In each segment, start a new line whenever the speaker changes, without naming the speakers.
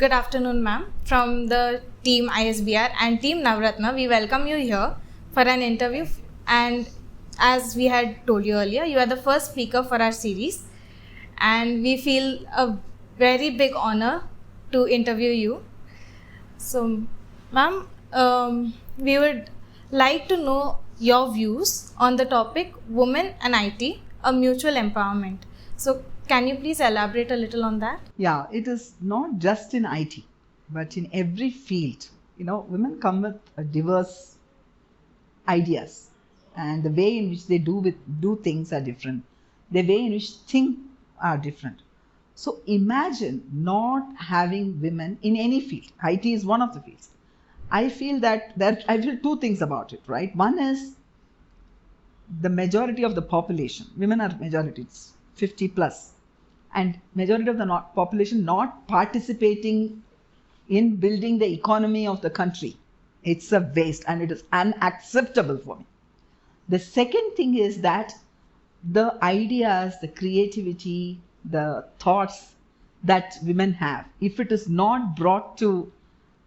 Good afternoon, ma'am. From the team ISBR and team nv-Ratna, we welcome you here for an interview. And as we had told you earlier, you are the first speaker for our series. And we feel a very big honor to interview you. So, ma'am, we would like to know your views on the topic Women and IT, a mutual empowerment. So, can you please elaborate a little on that?
Yeah, it is not just in IT, but in every field. Women come with diverse ideas, and the way in which they do things are different. The way in which think are different. So imagine not having women in any field. IT is one of the fields. I feel I feel two things about it, right? One is the majority of the population. Women are majority, it's 50 plus. And majority of the population not participating in building the economy of the country. It's a waste and it is unacceptable for me. The second thing is that the ideas, the creativity, the thoughts that women have, if it is not brought to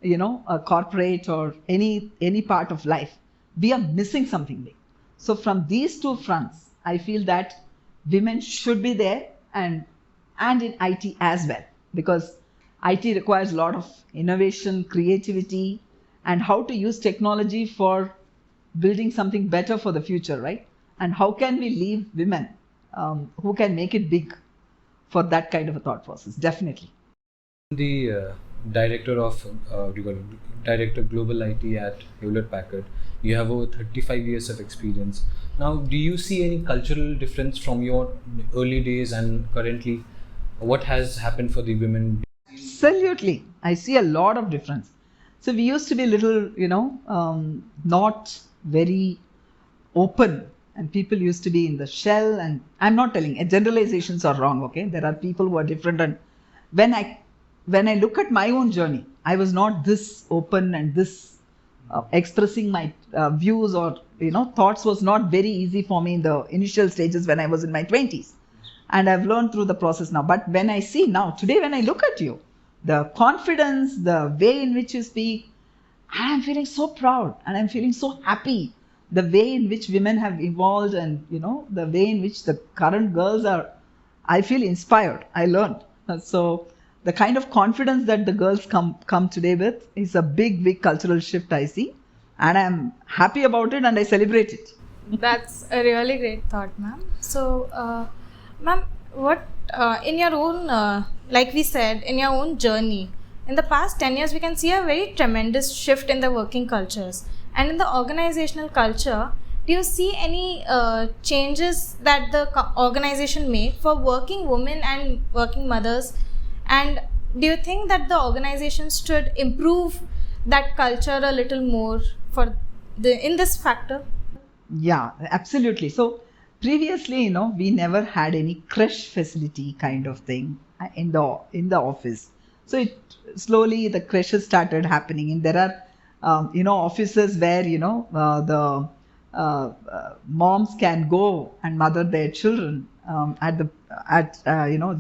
a corporate or any part of life, we are missing something big. So from these two fronts, I feel that women should be there and in IT as well, because IT requires a lot of innovation, creativity, and how to use technology for building something better for the future, right? And how can we leave women who can make it big for that kind of a thought process? Definitely.
The director of Director Global IT at Hewlett Packard. You have over 35 years of experience. Now, do you see any cultural difference from your early days and currently? What has happened for the women?
Absolutely. I see a lot of difference. So we used to be a little, not very open, and people used to be in the shell. And I'm not telling, generalizations are wrong, okay? There are people who are different. And when I look at my own journey, I was not this open and this expressing my views or, thoughts was not very easy for me in the initial stages when I was in my 20s. And I've learned through the process now. But when I see now, today when I look at you, the confidence, the way in which you speak, I'm feeling so proud and I'm feeling so happy. The way in which women have evolved and, the way in which the current girls are, I feel inspired. I learned. So the kind of confidence that the girls come today with is a big, big cultural shift I see. And I'm happy about it and I celebrate it.
That's a really great thought, ma'am. So, ma'am, what in your own, like we said, in your own journey, in the past 10 years, we can see a very tremendous shift in the working cultures. And in the organizational culture, do you see any changes that the organization made for working women and working mothers? And do you think that the organization should improve that culture a little more in this factor?
Yeah, absolutely. So previously, we never had any crush facility kind of thing in the office. So slowly the crushes started happening, and there are offices where the moms can go and mother their children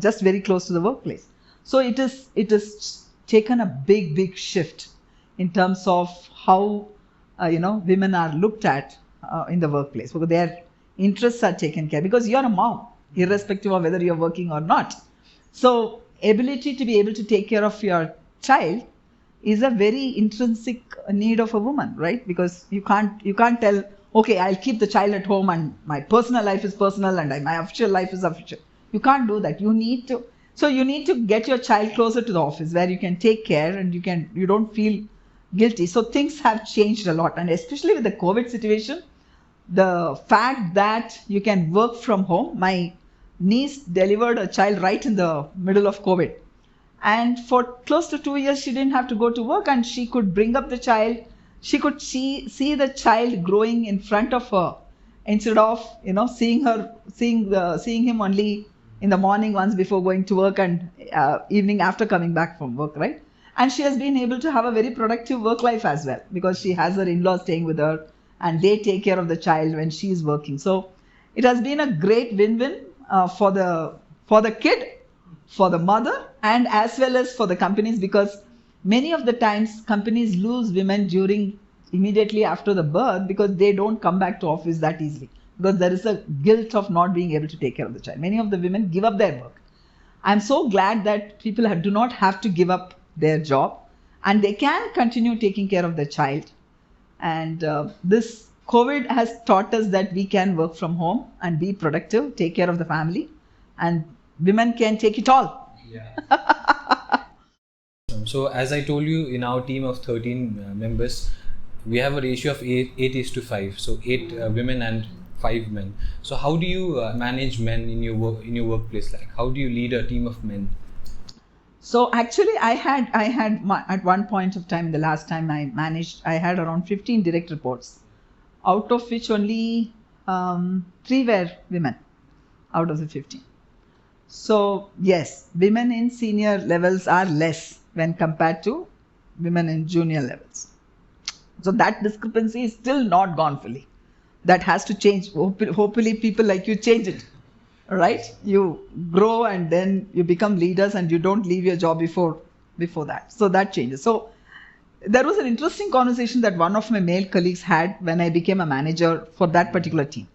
just very close to the workplace. So it is taken a big shift in terms of how women are looked at in the workplace, because their interests are taken care, because you're a mom irrespective of whether you're working or not. So ability to be able to take care of your child is a very intrinsic need of a woman, right? Because you can't tell, okay, I'll keep the child at home and my personal life is personal and my official life is official. You can't do that. You need to get your child closer to the office where you can take care and you don't feel guilty. So things have changed a lot, and especially with the COVID situation, the fact that you can work from home. My niece delivered a child right in the middle of COVID. And for close to 2 years, she didn't have to go to work, and she could bring up the child. She could see the child growing in front of her instead of, seeing him only in the morning once before going to work and evening after coming back from work, right? And she has been able to have a very productive work life as well, because she has her in-laws staying with her and they take care of the child when she is working. So it has been a great win-win for the kid, for the mother, and as well as for the companies, because many of the times companies lose women immediately after the birth because they don't come back to office that easily, because there is a guilt of not being able to take care of the child. Many of the women give up their work. I'm so glad that people do not have to give up their job and they can continue taking care of their child. And this COVID has taught us that we can work from home and be productive, take care of the family, and women can take it all.
Yeah. So as I told you, in our team of 13 members, we have a ratio of 8:5. So 8 women and 5 men. So how do you manage men in your workplace? Like, how do you lead a team of men?
So actually, I had at one point of time, the last time I managed, I had around 15 direct reports, out of which only 3 were women out of the 15. So yes, women in senior levels are less when compared to women in junior levels. So that discrepancy is still not gone fully. That has to change. Hopefully people like you change it, right? You grow and then you become leaders and you don't leave your job before that. So that changes. So there was an interesting conversation that one of my male colleagues had when I became a manager for that particular team.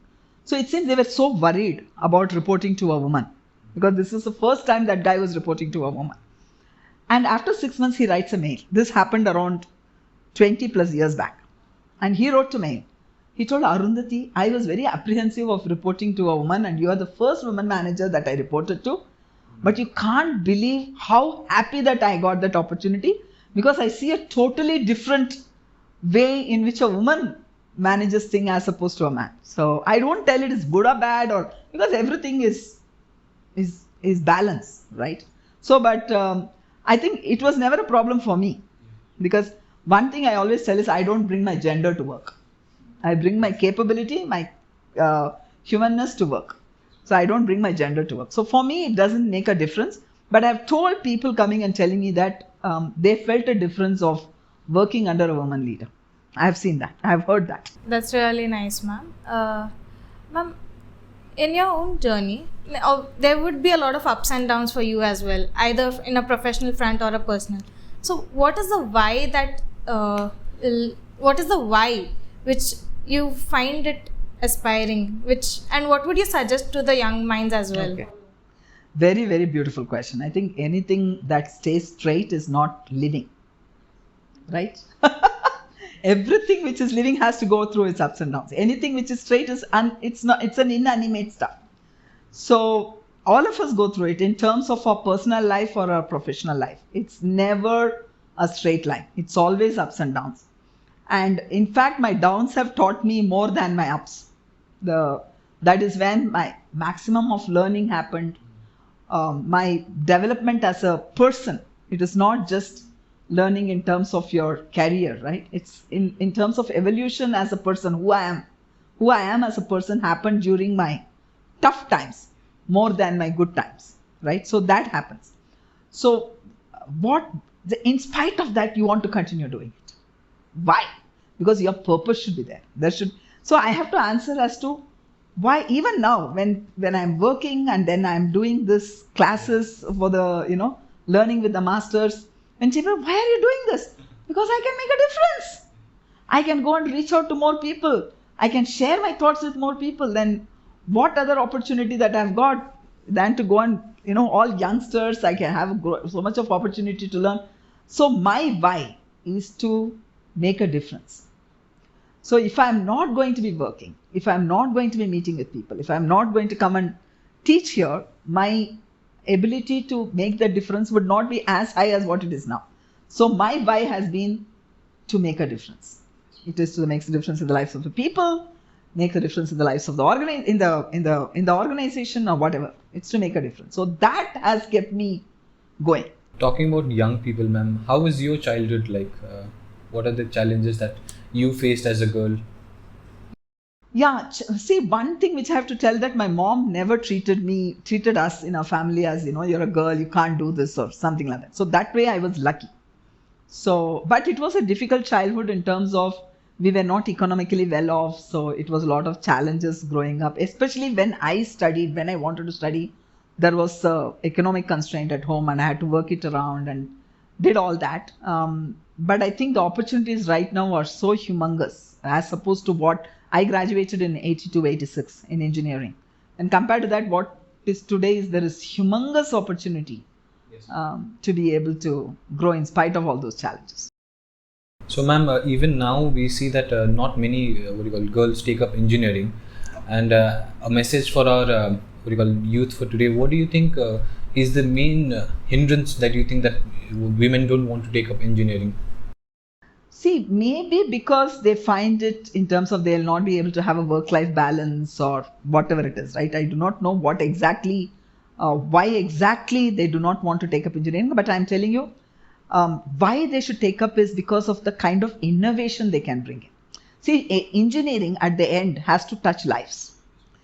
So it seems they were so worried about reporting to a woman, because this is the first time that guy was reporting to a woman. And after 6 months, he writes a mail. This happened around 20 plus years back. And he wrote to me. He told, Arundathi, I was very apprehensive of reporting to a woman, and you are the first woman manager that I reported to. But you can't believe how happy that I got that opportunity, because I see a totally different way in which a woman manages things as opposed to a man. So I don't tell it is good or bad, or because everything is balance, right? So, but I think it was never a problem for me, because one thing I always tell is I don't bring my gender to work. I bring my capability, my humanness to work. So I don't bring my gender to work. So for me, it doesn't make a difference. But I've told people coming and telling me that they felt a difference of working under a woman leader. I've seen that. I've heard that.
That's really nice, ma'am. Ma'am, in your own journey, there would be a lot of ups and downs for you as well, either in a professional front or a personal. So what is the why which you find it aspiring, and what would you suggest to the young minds as well?
Okay. Very, very beautiful question. I think anything that stays straight is not living, right? Everything which is living has to go through its ups and downs. Anything which is straight it's an inanimate stuff. So all of us go through it in terms of our personal life or our professional life. It's never a straight line. It's always ups and downs. And in fact, my downs have taught me more than my ups. That is when my maximum of learning happened. My development as a person. It is not just learning in terms of your career, right? It's in terms of evolution as a person, who I am as a person happened during my tough times more than my good times, right? So that happens. So in spite of that, you want to continue doing it. Why? Because your purpose should be there. So I have to answer as to why even now when I'm working and then I'm doing this classes for the, learning with the masters, when people, why are you doing this? Because I can make a difference. I can go and reach out to more people. I can share my thoughts with more people. Then what other opportunity that I've got than to go and, all youngsters, I can have so much of opportunity to learn. So my why is to make a difference. So if I'm not going to be working, if I'm not going to be meeting with people, if I'm not going to come and teach here, my ability to make the difference would not be as high as what it is now. So my why has been to make a difference. It is to make a difference in the lives of the people, make a difference in the lives of the organization or whatever. It's to make a difference. So that has kept me going.
Talking about young people, ma'am, how was your childhood like? What are the challenges that you faced as a girl?
Yeah, see, one thing which I have to tell, that my mom never treated us in our family as, you're a girl, you can't do this or something like that. So that way I was lucky. So, but it was a difficult childhood in terms of we were not economically well off. So it was a lot of challenges growing up, especially when I wanted to study there was economic constraint at home and I had to work it around and did all that. But I think the opportunities right now are so humongous as opposed to what I graduated in 82, 86 in engineering. And compared to that, what is today is there is humongous opportunity to be able to grow in spite of all those challenges.
So, ma'am, even now we see that not many girls take up engineering. And a message for our youth for today. What do you think is the main hindrance that you think that women don't want to take up engineering?
See, maybe because they find it in terms of they'll not be able to have a work-life balance or whatever it is, right? I do not know what exactly, why exactly they do not want to take up engineering, but I'm telling you, why they should take up is because of the kind of innovation they can bring in. See, engineering at the end has to touch lives,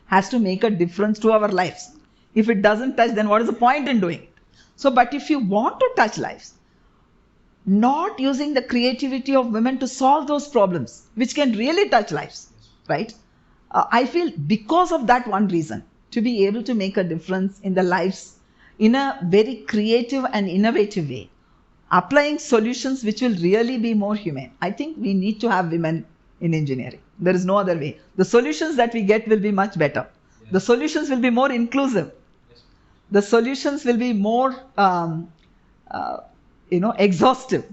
has to make a difference to our lives. If it doesn't touch, then what is the point in doing it? So, but if you want to touch lives, not using the creativity of women to solve those problems, which can really touch lives, right? I feel because of that one reason, to be able to make a difference in the lives in a very creative and innovative way, applying solutions which will really be more humane. I think we need to have women in engineering. There is no other way. The solutions that we get will be much better. Yes. The solutions will be more inclusive. Yes. The solutions will be more, exhaustive.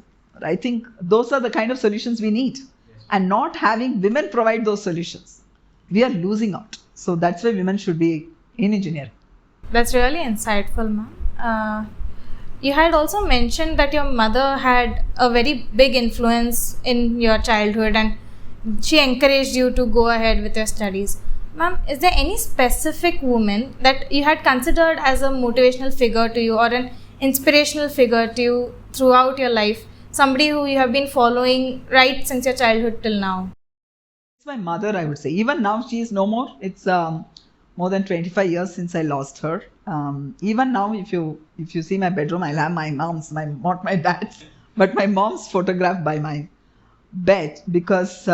I think those are the kind of solutions we need. Yes. And not having women provide those solutions, we are losing out. So that's why women should be in engineering.
That's really insightful, ma'am. You had also mentioned that your mother had a very big influence in your childhood and she encouraged you to go ahead with your studies. Ma'am, is there any specific woman that you had considered as a motivational figure to you or an inspirational figure to you throughout your life? Somebody who you have been following right since your childhood till now?
It's my mother, I would say. Even now, she is no more. It's more than 25 years since I lost her. Even now, if you see my bedroom, I'll have my mom's, not my dad's, but my mom's photograph by my bed because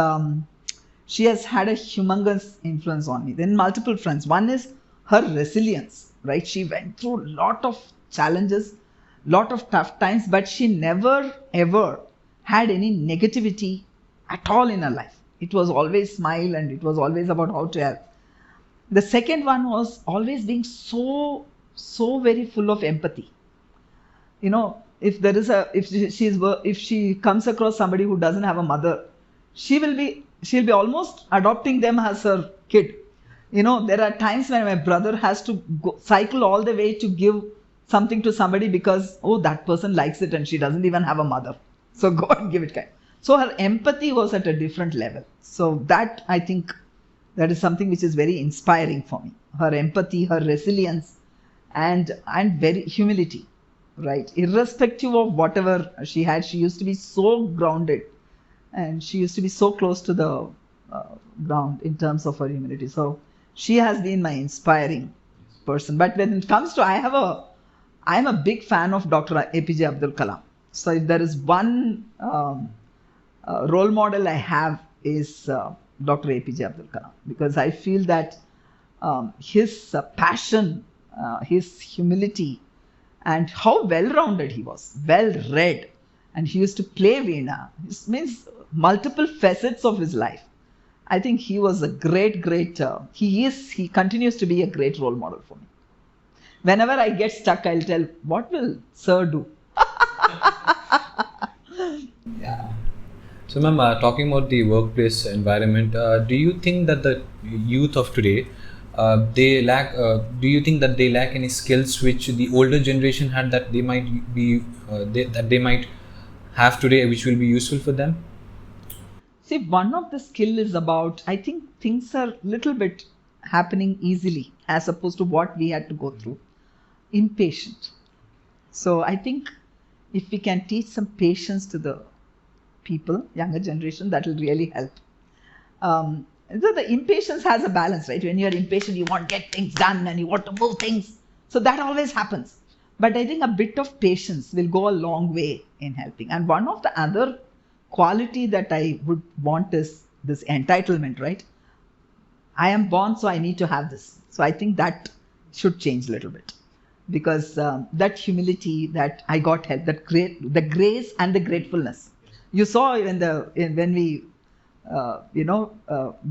she has had a humongous influence on me. Then multiple fronts. One is her resilience, right? She went through a lot of challenges, lot of tough times, but she never ever had any negativity at all in her life. It was always smile and it was always about how to help. The second one was always being so very full of empathy. You know, if she comes across somebody who doesn't have a mother, she'll be almost adopting them as her kid. You know, there are times when my brother has to cycle all the way to give something to somebody because, oh, that person likes it and she doesn't even have a mother. So go and give it. So her empathy was at a different level. So that, I think, that is something which is very inspiring for me. Her empathy, her resilience, and very humility, right? Irrespective of whatever she had, she used to be so grounded and she used to be so close to the ground in terms of her humility. So she has been my inspiring person. But when it comes to, I am a big fan of Dr. APJ Abdul Kalam. So if there is one role model I have is Dr. APJ Abdul Kalam, because I feel that his passion, his humility, and how well-rounded he was, well-read, and he used to play Veena. This means multiple facets of his life. I think he was a great, he continues to be a great role model for me. Whenever I get stuck, I'll tell, what will Sir do? Yeah.
So, ma'am, talking about the workplace environment, do you think that the youth of today, they lack? Do you think that they lack any skills which the older generation had that they might be that they might have today, which will be useful for them?
See, one of the skill is about, I think things are little bit happening easily as opposed to what we had to go through. Impatient. So I think if we can teach some patience to the people, younger generation, that will really help. So the impatience has a balance, right? When you're impatient, you want to get things done and you want to move things. So that always happens. But I think a bit of patience will go a long way in helping. And one of the other quality that I would want is this entitlement, right? I am born, so I need to have this. So I think that should change a little bit. because that humility, that I got help, the grace and the gratefulness. You saw when we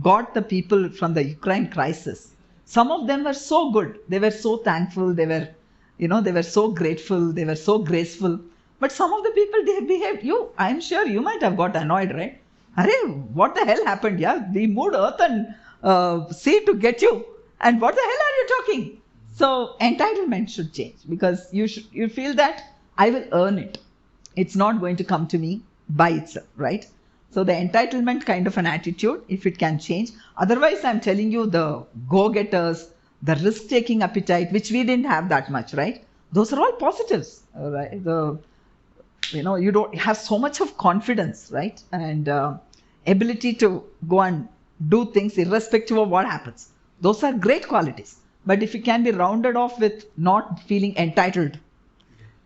got the people from the Ukraine crisis. Some of them were so good. They were so thankful. They were so grateful. They were so graceful. But some of the people, they behaved. I'm sure you might have got annoyed, right? Arey, what the hell happened? Yeah, we moved earth and sea to get you. And what the hell are you talking? So entitlement should change, because you feel that I will earn it. It's not going to come to me by itself, right? So the entitlement kind of an attitude, if it can change. Otherwise, I'm telling you, the go-getters, the risk-taking appetite, which we didn't have that much, right? Those are all positives, right? You don't have so much of confidence, right? And ability to go and do things irrespective of what happens. Those are great qualities. But if you can be rounded off with not feeling entitled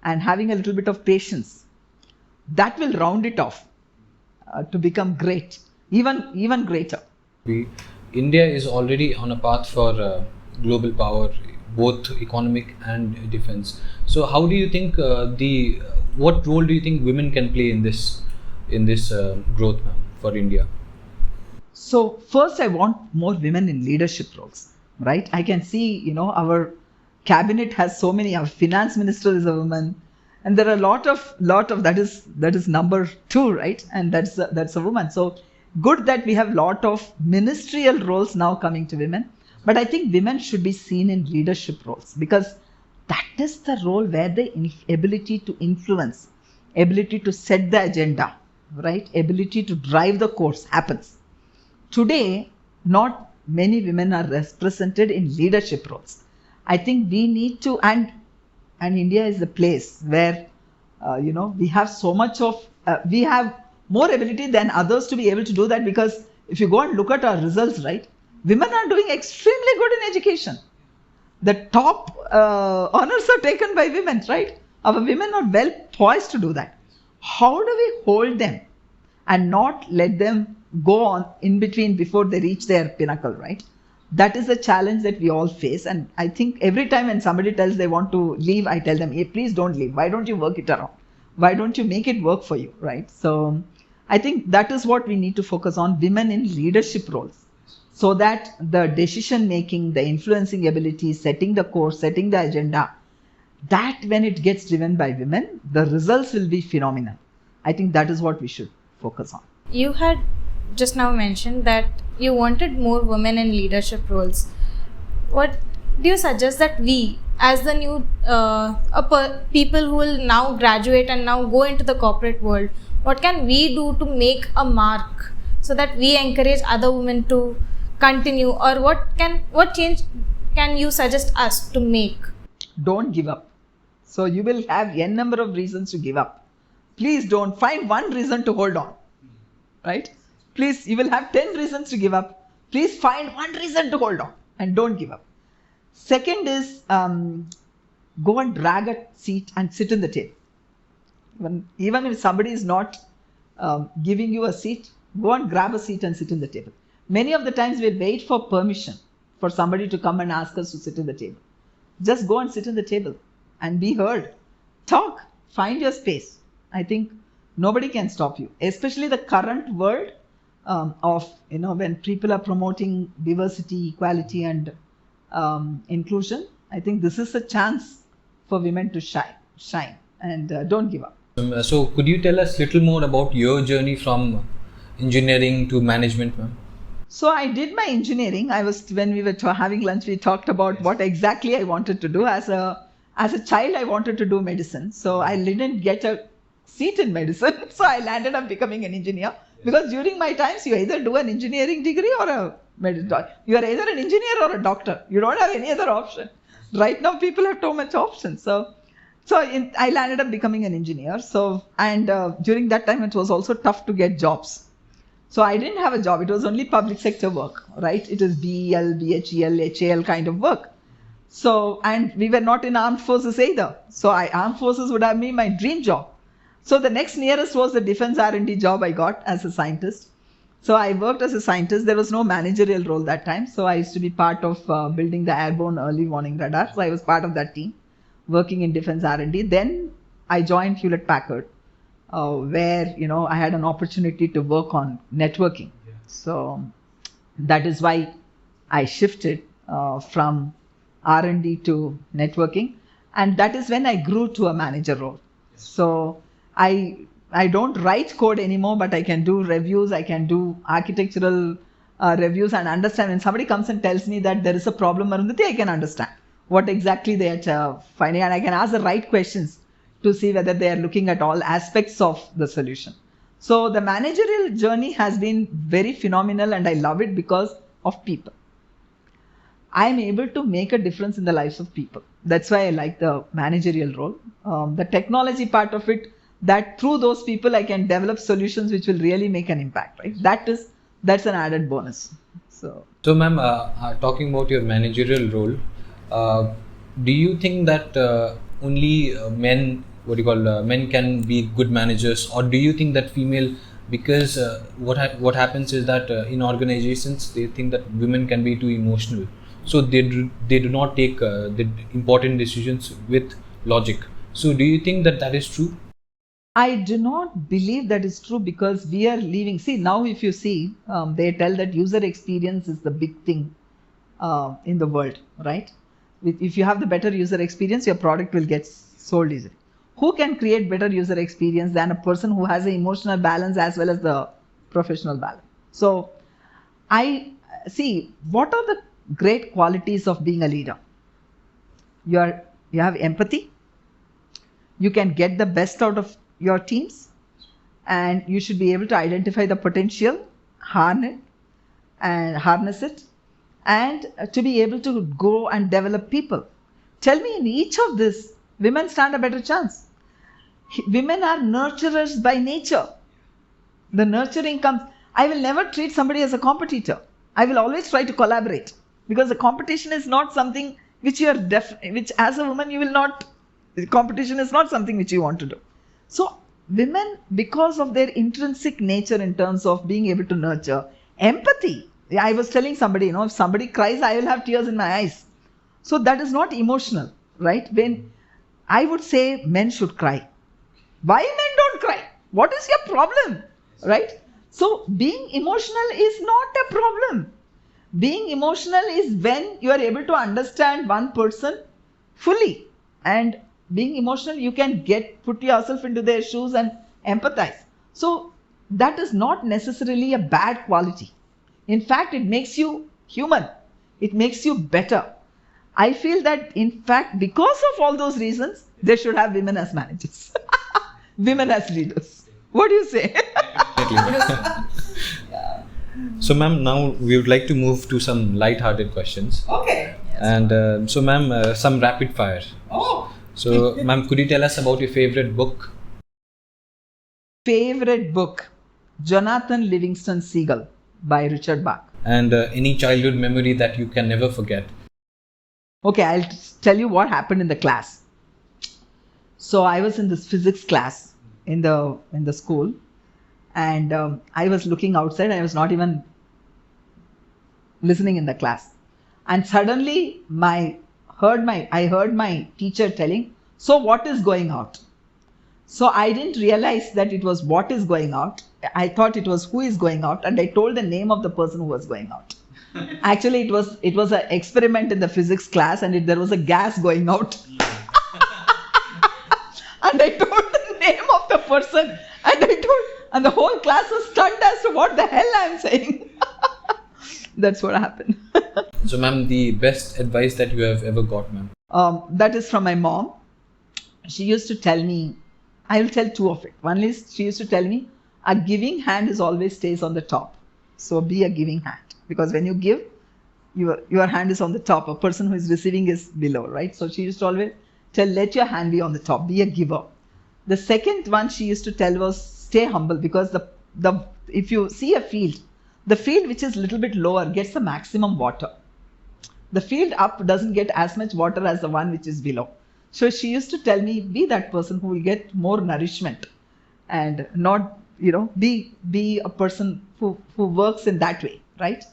and having a little bit of patience, that will round it off to become great, even greater.
India is already on a path for global power, both economic and defense. So how do you think what role do you think women can play in this growth, ma'am, for India?
So first, I want more women in leadership roles, right? I can see, our cabinet has so many. Our finance minister is a woman, and there are a lot of that is number 2, right? And that's a woman. So good that we have lot of ministerial roles now coming to women. But I think women should be seen in leadership roles, because that is the role where the ability to influence, ability to set the agenda, right? Ability to drive the course happens. Today, not many women are represented in leadership roles. I think we need to, and India is the place where, we have so much of, we have more ability than others to be able to do that, because if you go and look at our results, right, women are doing extremely good in education. The top honors are taken by women, right? Our women are well poised to do that. How do we hold them and not let them go on in between before they reach their pinnacle, right? That is a challenge that we all face. And I think every time when somebody tells they want to leave, I tell them, hey, please don't leave. Why don't you work it around? Why don't you make it work for you, right? So I think that is what we need to focus on, women in leadership roles, so that the decision making, the influencing ability, setting the course, setting the agenda, that when it gets driven by women, the results will be phenomenal. I think that is what we should focus on.
You had just now mentioned that you wanted more women in leadership roles. What do you suggest that we, as the new people who will now graduate and now go into the corporate world, what can we do to make a mark so that we encourage other women to continue, or what change can you suggest us to make?
Don't give up. So you will have n number of reasons to give up. Please don't find one reason to hold on, right? Please, you will have 10 reasons to give up. Please find one reason to hold on and don't give up. Second is go and drag a seat and sit in the table. Even if somebody is not giving you a seat, go and grab a seat and sit in the table. Many of the times we wait for permission for somebody to come and ask us to sit in the table. Just go and sit in the table and be heard. Talk, find your space. I think nobody can stop you, especially the current world of, when people are promoting diversity, equality and inclusion. I think this is a chance for women to shine and don't give up.
So could you tell us a little more about your journey from engineering to management, ma'am?
So I did my engineering. When we were having lunch, we talked about what exactly I wanted to do. As a child, I wanted to do medicine. So I didn't get a seat in medicine. So I landed up becoming an engineer. Because during my times, you either do an engineering degree or a medicine. You are either an engineer or a doctor. You don't have any other option. Right now, people have so much options. So I landed up becoming an engineer. During that time, it was also tough to get jobs. So I didn't have a job. It was only public sector work, right? It was BEL, BHEL, HAL kind of work. So, and we were not in armed forces either. So armed forces would have been my dream job. So the next nearest was the defense R&D job I got as a scientist. So I worked as a scientist. There was no managerial role that time. So I used to be part of building the airborne early warning radar. So I was part of that team. working in defense R&D. Then I joined Hewlett Packard, where I had an opportunity to work on networking. So that is why I shifted from R&D to networking, and that is when I grew to a manager role. So I don't write code anymore, but I can do reviews, I can do architectural reviews and understand. When somebody comes and tells me that there is a problem, Arundathi, I can understand what exactly they are finding, and I can ask the right questions to see whether they are looking at all aspects of the solution. So the managerial journey has been very phenomenal, and I love it because of people. I am able to make a difference in the lives of people. That's why I like the managerial role. The technology part of it, that through those people I can develop solutions which will really make an impact, right? That's an added bonus. So
ma'am, talking about your managerial role, do you think that only men can be good managers, or do you think that female, because what happens is that in organizations they think that women can be too emotional, so they do not take the important decisions with logic. So do you think that is true?
I do not believe that is true, because we are leaving. See, now if you see, they tell that user experience is the big thing in the world, right? If you have the better user experience, your product will get sold easily. Who can create better user experience than a person who has an emotional balance as well as the professional balance? So I see, what are the great qualities of being a leader? You have empathy. You can get the best out of your teams, and you should be able to identify the potential, harness it, and to be able to go and develop people. Tell me, in each of this, women stand a better chance. Women are nurturers by nature. The nurturing comes. I will never treat somebody as a competitor. I will always try to collaborate, because the competition is not something which which as a woman you will not. Competition is not something which you want to do. So women, because of their intrinsic nature in terms of being able to nurture, empathy. I was telling somebody, if somebody cries, I will have tears in my eyes. So that is not emotional, right? When I would say men should cry. Why men don't cry? What is your problem, right? So being emotional is not a problem. Being emotional is when you are able to understand one person fully, and being emotional, you can put yourself into their shoes and empathize. So that is not necessarily a bad quality. In fact, it makes you human. It makes you better. I feel that, in fact, because of all those reasons, they should have women as managers, women as leaders. What do you say?
So, ma'am, now we would like to move to some light-hearted questions.
Okay.
And so, ma'am, some rapid fire.
Oh.
So, ma'am, could you tell us about your favorite book?
Favorite book, Jonathan Livingston Seagull by Richard Bach.
And any childhood memory that you can never forget?
Okay, I'll tell you what happened in the class. So I was in this physics class in the school, and I was looking outside. I was not even listening in the class, and suddenly I heard my teacher telling, "So what is going out?" So I didn't realize that it was what is going out. I thought it was who is going out, and I told the name of the person who was going out. Actually, it was an experiment in the physics class, and there was a gas going out. And I told the name of the person, and the whole class was stunned as to what the hell I'm saying. That's what happened.
So, ma'am, the best advice that you have ever got, ma'am?
That is from my mom. She used to tell me, I will tell two of it. One is, she used to tell me, a giving hand always stays on the top. So be a giving hand. Because when you give, your hand is on the top. A person who is receiving is below, right? So she used to always tell, let your hand be on the top. Be a giver. The second one she used to tell was, stay humble. Because if you see a field, the field which is a little bit lower gets the maximum water. The field up doesn't get as much water as the one which is below. So she used to tell me, be that person who will get more nourishment, and not, be a person who works in that way, right?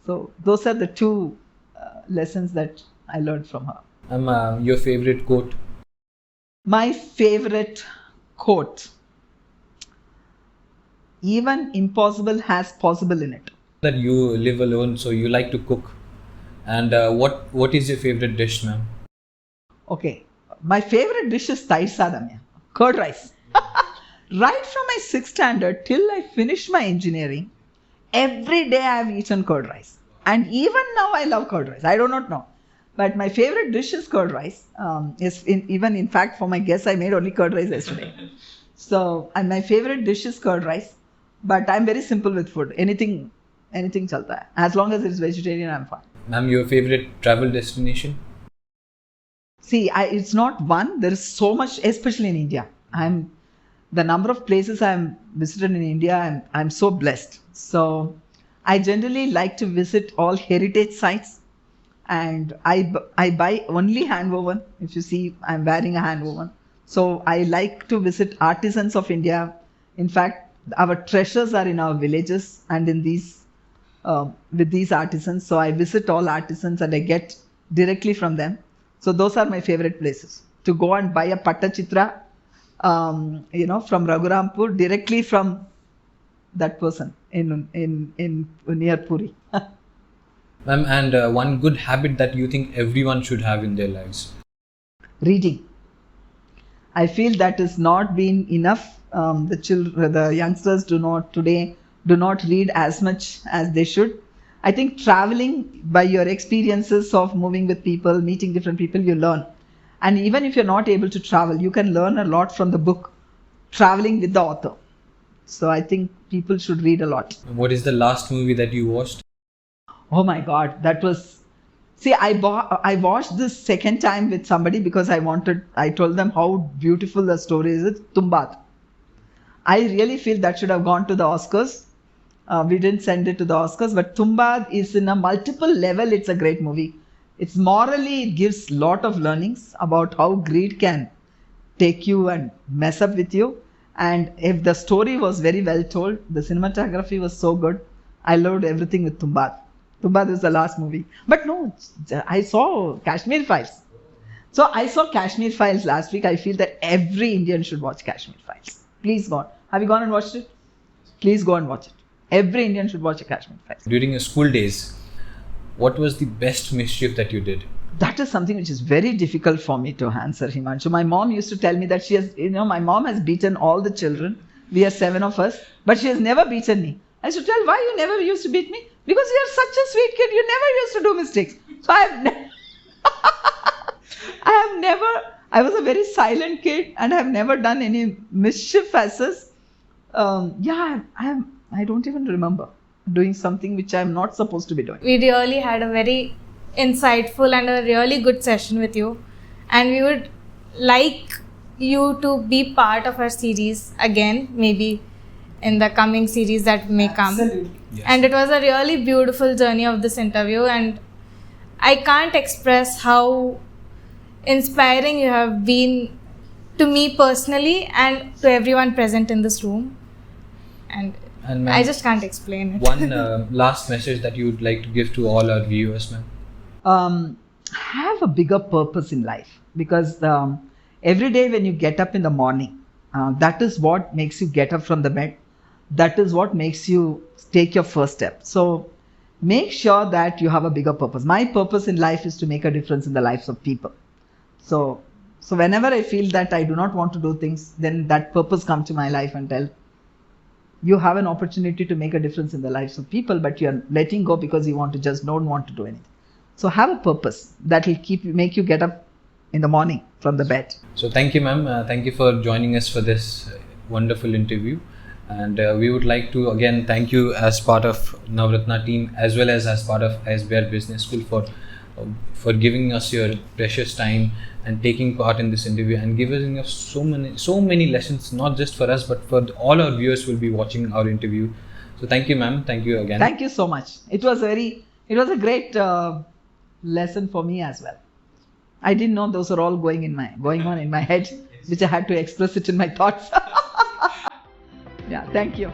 So those are the two lessons that I learned from her.
Your favorite quote?
My favorite quote: even impossible has possible in it.
That you live alone, so you like to cook. And what is your favorite dish, ma'am?
Okay, my favorite dish is Thai sadam, curd rice. Right from my 6th standard till I finished my engineering, every day I have eaten curd rice. And even now I love curd rice. I do not know. But my favorite dish is curd rice. In fact, for my guests, I made only curd rice yesterday. So, and my favorite dish is curd rice. But I'm very simple with food. Anything chalta hai. As long as it's vegetarian, I'm fine.
Ma'am, your favorite travel destination?
See, it's not one. There is so much, especially in India. The number of places I'm visited in India, I'm so blessed. So I generally like to visit all heritage sites, and I buy only hand woven. If you see, I'm wearing a hand woven. So I like to visit artisans of India. In fact, our treasures are in our villages and in these with these artisans. So I visit all artisans and I get directly from them. So those are my favorite places to go and buy a Pattachitra. From Raghurampur, directly from that person in near Puri.
Ma'am, and one good habit that you think everyone should have in their lives?
Reading. I feel that is not been enough. The youngsters do not read as much as they should. I think traveling, by your experiences of moving with people, meeting different people, you learn. And even if you're not able to travel, you can learn a lot from the book, traveling with the author. So I think people should read a lot.
What is the last movie that you watched?
Oh my God, that was... See, I watched this second time with somebody because I told them how beautiful the story is. Tumbad. I really feel that should have gone to the Oscars. We didn't send it to the Oscars, but Tumbad is in a multiple level. It's a great movie. It's morally, it gives lot of learnings about how greed can take you and mess up with you. And if the story was very well told, the cinematography was so good. I loved everything with Tumbad. Tumbad is the last movie. But no, I saw Kashmir Files. So I saw Kashmir Files last week. I feel that every Indian should watch Kashmir Files. Please go on. Have you gone and watched it? Please go and watch it. Every Indian should watch a Kashmir Files.
During your school days, what was the best mischief that you did?
That is something which is very difficult for me to answer, Himanshu. My mom used to tell me that my mom has beaten all the children. We are 7 of us, but she has never beaten me. I used to tell, why you never used to beat me? Because you are such a sweet kid. You never used to do mistakes. So I was a very silent kid and I have never done any mischief as such. I don't even remember doing something which I'm not supposed to be doing.
We really had a very insightful and a really good session with you, and we would like you to be part of our series again, maybe in the coming series that may come.
Absolutely.
Yes.
And it was a really beautiful journey of this interview, and I can't express how inspiring you have been to me personally and to everyone present in this room. And
And
I just can't explain it.
One last message that you would like to give to all our viewers, ma'am?
Have a bigger purpose in life, because every day when you get up in the morning, that is what makes you get up from the bed. That is what makes you take your first step. So make sure that you have a bigger purpose. My purpose in life is to make a difference in the lives of people. So whenever I feel that I do not want to do things, then that purpose comes to my life and tell, you have an opportunity to make a difference in the lives of people, but you are letting go because you don't want to do anything. So have a purpose that will make you get up in the morning from the bed.
So thank you, ma'am. Thank you for joining us for this wonderful interview. And we would like to again thank you as part of Nv-Ratna team as well as part of ISBR Business School for giving us your precious time and taking part in this interview and giving us so many lessons, not just for us but for all our viewers who will be watching our interview. So thank you, ma'am. Thank you again.
Thank you so much. It was a great lesson for me as well. I didn't know those are all going on in my head, which I had to express it in my thoughts. Yeah, thank you.